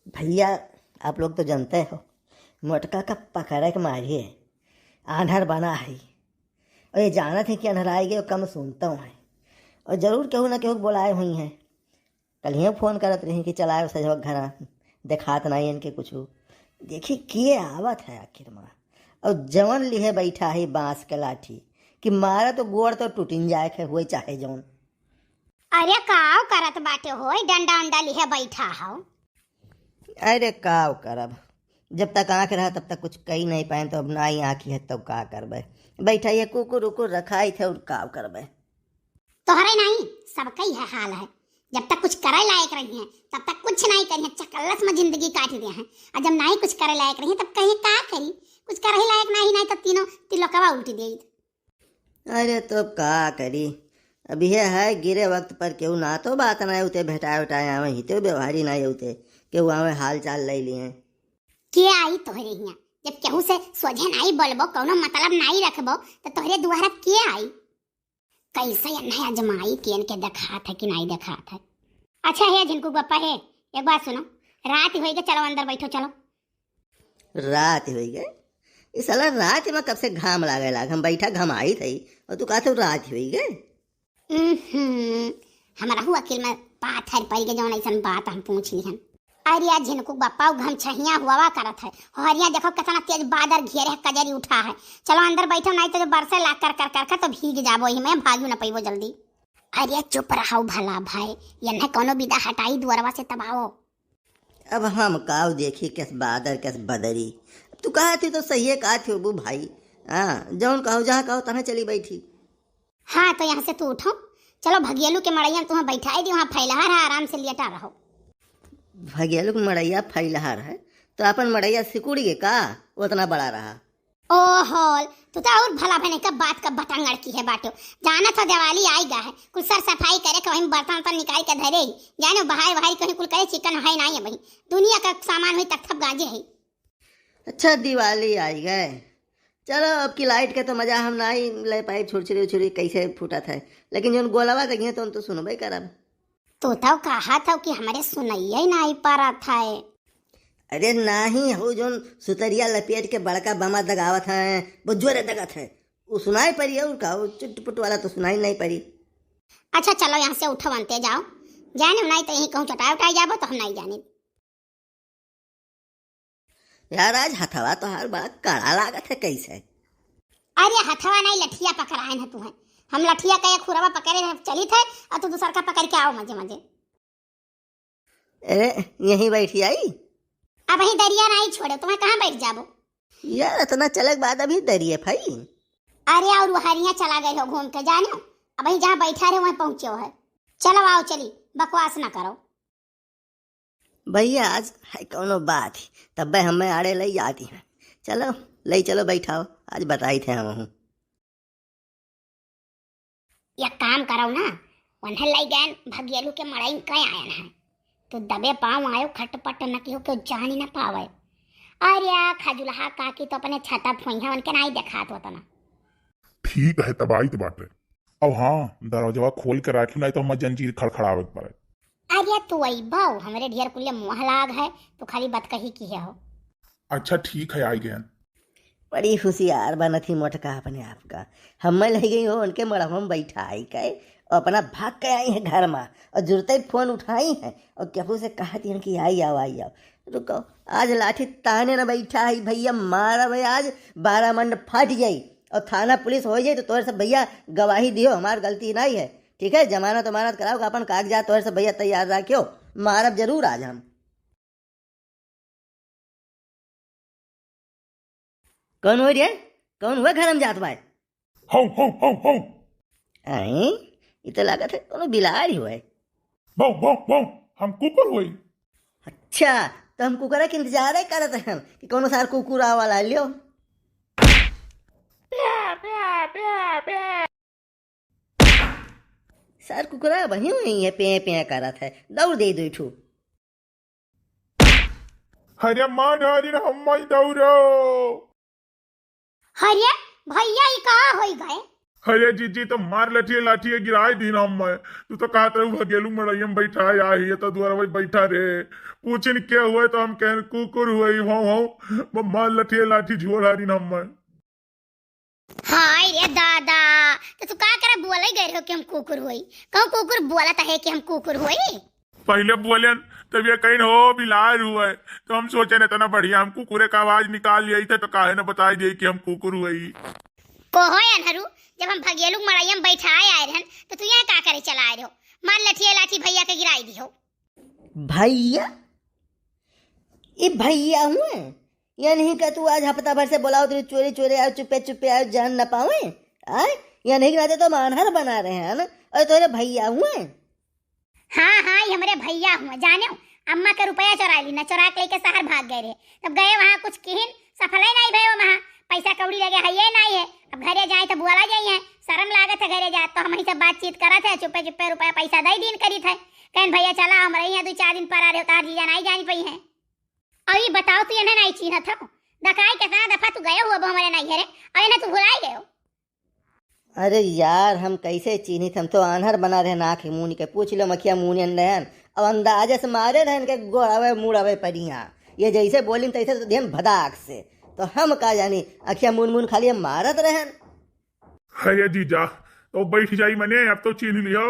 भैया, आप लोग तो जानते हो मोटका का पकड़े के मारिए आंधर बना है। और ये जाना थे कि अंधराएगी और कम सुनता हूँ है। और जरूर केहू ना केहू बुलाए हुई हैं। कल ही फ़ोन करत रही कि चलाए सजो घर देखात नहीं इनके कुछ। देखी किए आवत है आखिर माँ। और जवन लिहे बैठा है बांस के लाठी कि मारा तो गोड़ तो टूटिन जाए के हुए चाहे जौन। अरे काव करत बाटे होय, डंडा उंडा लिहे बैठा हो। अरे काव करब, जब तक आँख रहा तब तक कुछ कही नहीं पाए, तो अब ना ही आँखी है तब का करबे। बैठा ये कुकुर उकुर रखाई थे और काव करबे। तोहरे नहीं सबका ही है हाल है। जब तक कुछ करे लायक रही हैं तब तक कुछ नहीं करी है, चकल्लस में जिंदगी काट दिया है। और जब नहीं कुछ करे लायक रही तब कहीं का करी, कुछ करे लायक नहीं तो तीनों तिलोकवा उल्टी दे। अरे तो का करी, अब यह है गिरे वक्त पर केहू ना तो बात ना उते भेटाए उठाए आवे ही तो व्यवहारी ना उते केहू आवे हाल चाल ले लिए। के आई तोहरे हियाँ जब केहू से सोझे नहीं बोलबो, कोनो मतलब नहीं रखबो, तो तोहरे दुआरा के आई। कैसे नया जमाई केन के देखात है कि नहीं देखात है। अच्छा है जिनको गप्पा है, एक बात सुनो, रात हो गई, चलो अंदर बैठो चलो। रात हो गए, इस साला रात में कब से घाम लागे लाग, हम बैठा घमाई थी और तू कहते रात हो गए। हमारा हुआ अकेल में बात है पड़ गए जौन ऐसा बात हम पूछ ली हम। अरे यार झिनको बप्पा घम छहिया हुआ करत है। हरिया देखो कितना तेज बादल घेरे है, कजरी उठा है। चलो अंदर बैठो नहीं तो जो बरसे ला कर कर कर तो भीग जाबो ही में, भागू न पैबो जल्दी। अरे चुप रहो भला भाई, ये न कोनो विदा हटाई दुआरवा से तब आओ। अब हम काव देखी किस बादल किस बदरी। तू कहा थी तो सही है, कहा थी अबू भाई। हाँ जौन कहो जहाँ कहो तहाँ चली बैठी। हाँ तो यहाँ से तू उठो, चलो भगियलू के मड़ैया तुम्हें बैठाई दी, वहाँ फैलहार है, आराम से लेटा रहो। भगियलू के मड़ैया फैलहार है तो अपन मड़ैया सिकुड़ी का उतना बड़ा रहा। ओहो तू तो और भला भने का बात का बटंगड़ की है बाटो। जाना तो दिवाली आएगा है, कुछ सर सफाई करे कहीं बर्तन वर्तन निकाल के धरे ही जानो, बहाई बहाई कहीं कुल करे चिकन है नहीं है भाई, दुनिया का सामान हुई तक थप गाजे है। अच्छा दिवाली आई गए, चलो अब की लाइट के तो मजा हम ना ही ले पाए, छुरछुरी उछुरी कैसे फूटा था, लेकिन जो गोलवा कही तो उन तो सुनो भाई करब। तो कहा था कि हमारे सुनैया ही नहीं पारा था। अरे नहीं हो जो सुतरिया लपेट के बड़का बमा दगावत है, वो जोरे दगत है, वो सुनाई पड़ी है उनका, वो चुटपुट वाला तो सुनाई नहीं पड़ी। अच्छा चलो यहाँ से उठो बनते जाओ, जाने नहीं तो यहीं कहूँ चटाई उठाई जाबो तो हम नहीं जाने। यार आज हथवा तो हर बड़ा कड़ा लागत है कैसे। अरे हथवा नहीं लठिया पकड़ाए है तुम्हें, हम लठिया का खुरवा पकड़े चली थे और तू दूसर का पकड़ के आओ मजे मजे। अरे यहीं बैठी आई, अब वही दरिया नहीं छोड़े, तुम्हें कहाँ बैठ जाबो यार, इतना चलक बाद अभी दरिए भाई। अरे और हरिया चला गए हो घूम के, जानो अब वही जहाँ बैठा रहे वहीं पहुंचे है। चलो आओ चली, बकवास ना करो भैया, आज है कौनो बात तब हमें आड़े ले आती हैं, चलो ले चलो बैठाओ, आज बताई थे हम। एक काम करो ना, वन्हे लाई गैन भगियलू के मड़ाई कहीं आयन है, तो दबे पाँव आयो खटपट न की हो के जान ही न पावे। अरे खजुलहा काकी तो अपने छता फोइहा उनके नहीं देखात होता ना। ठीक है तब आई तो बात है। अब हाँ दरवाजा खोल कर रखी नहीं तो हम जंजीर खड़खड़ावे पड़े। अरे तू अइबाऊ, हमरे ढेर कुल्ले मुँह लाग है तो खाली बतकही की है हो। अच्छा ठीक है आई गए। बड़ी होशियार बना थी मोटका अपने आप का, हम ले गई हो उनके मड़वा में बैठा आई के और अपना भाग के आई है घर में, और जुड़ते ही फोन उठाई है और केहू से कहती हैं कि आई आओ आई आओ। रुको आज लाठी ताने न बैठा है भैया, मारा भाई आज 12 मंड फट जाई और थाना पुलिस हो जाए तो तोहर से भैया गवाही दियो, हमार गलती नहीं है, ठीक है। जमानत वमानत कराओ, अपन कागजात तोहर से भैया तैयार रखियो, मारब जरूर आज हम। कौन हो रे, कौन हुआ घर में जात बाय? हो हो हो हो आई ये तो लागत है कोनो बिलाड़ी हुआ है। बो बो बो हम कुकुर हुई। अच्छा तो हम कुकरा के इंतजार ही करते हैं कि कोनो सार कुकुरा वाला लियो। सार कुकुरा वही वही है, पे पे करत है, दौड़ दे दो ठू। अरे मां डारी हम मई दौड़ो। अरे भैया ये कहाँ हो गए? अरे जीजी तो मार लठिए लाठिए गिराए दी ना मैं। तू तो कहत रहे भगेलू मड़ैया में बैठा आ ही तो दुआर वही बैठा रे। पूछिन क्या हुआ तो हम कह कुकुर हुए हो मार लठिए लाठी झोल हारी ना मैं। हाय रे दादा, तो तू का करे बोले गए हो कि हम कुकुर होई? कहूं कुकुर बोला है कि हम कुकुर होई? पहले बोले तब ये कहीं हो बिलार हुआ है तो हम सोचे न इतना बढ़िया हम कुकुरे का आवाज निकाल लिया थे तो काहे न बता दिए कि हम कुकुर हुई। कोहो अनहरू, जब हम भगेलू मड़ैया में बैठाए आए रहन तो तू यहाँ का करे चला रहे हो? मार लठिया लाठी भैया के गिराई दी हो। भैया, ये भैया हुए या नहीं का तू आज हफ्ता भर से बोलाओ तो चोरी चोरी आओ चुपे चुपे आओ जान न पावे आए या नहीं रहते तो मानहर बना रहे हैं ना। और तेरे भैया हुए? हाँ हाँ, ये हमारे भैया हुए। जाने हो, अम्मा का रुपया चुरा ली ना, चुरा के लेके शहर भाग गए रहे। तब गए वहाँ कुछ किहिन सफल ही नहीं भयो वहाँ, पैसा कौड़ी लगे है ये नहीं है। अब घरे जाए तो बुआला जाइए, शर्म लागत है घरे जाए तो हम ही सब बातचीत करा थे, चुपे चुपे रुपया पैसा दे दिन करी थे। कहन भैया चला हम रही हैं 2-4 दिन पर आ रहे हो, तार जीजा नहीं जानी पई है। और ये बताओ तू इन्हें नहीं चीना था दखाई कितना दफा तू गए हुआ हमारे नहीं घरे और इन्हें तू भुलाई गए हो। अरे यार हम कैसे चिन्हित, हम तो आन्हर बना रहे नाक मुंह के पूछ लो मखिया मुनियन रहन। अब अंदाजे से मारे रहन के गोड़ावे मुड़ावे परिया ये जैसे बोली तैसे तो ध्यान भदाक से तो हम का जानी अखिया मुन मुन खाली मारत रहन। अरे जीजा तो बैठ जाई मने अब तो चीन लियो।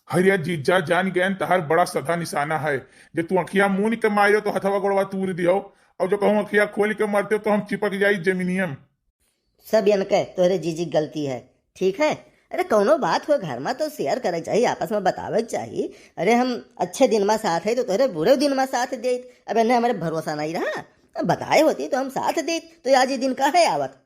अरे जीजा जान गए तहार बड़ा सदा निशाना है जे तू अखिया मुन के मारो तो हथवा गोड़वा तूर दियो और जो कहूँ अखिया खोल के मारते हो तो हम चिपक जाई जमीनियम। सब यन के तोहरे जीजी गलती है, ठीक है। अरे कौनो बात हो घर में तो शेयर करे चाहिए, आपस में बतावे चाहिए। अरे हम अच्छे दिन में साथ है तो तोहरे बुरे दिन में साथ दे। अब इन्हें हमारे भरोसा नहीं रहा, बताए होती तो हम साथ दे तो आज ये दिन का है आवत।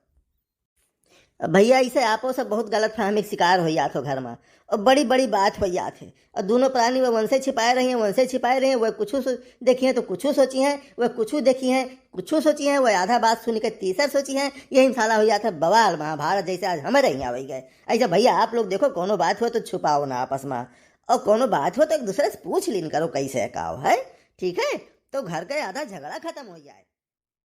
भैया इसे आपो से बहुत गलत फहमी शिकार हो जात हो घर में और बड़ी बड़ी बात हो जात है। और दोनों प्राणी वह वंशे छिपाए रही हैं, वंशे छिपाए रहे हैं। वह कुछ देखी हैं तो कुछ सोची हैं, वह कुछ देखी हैं कुछ सोची हैं, वह आधा बात सुन के तीसरा सोची हैं। यही साला हो जाता है बवाल महाभारत जैसे आज हमारे यहाँ वही गए। ऐसा भैया आप लोग देखो कोनो बात हो तो छुपाओ ना आपस में, और कोनो बात हो तो एक दूसरे से पूछ लीन करो कैसे का है, ठीक है। तो घर का आधा झगड़ा खत्म हो जाए।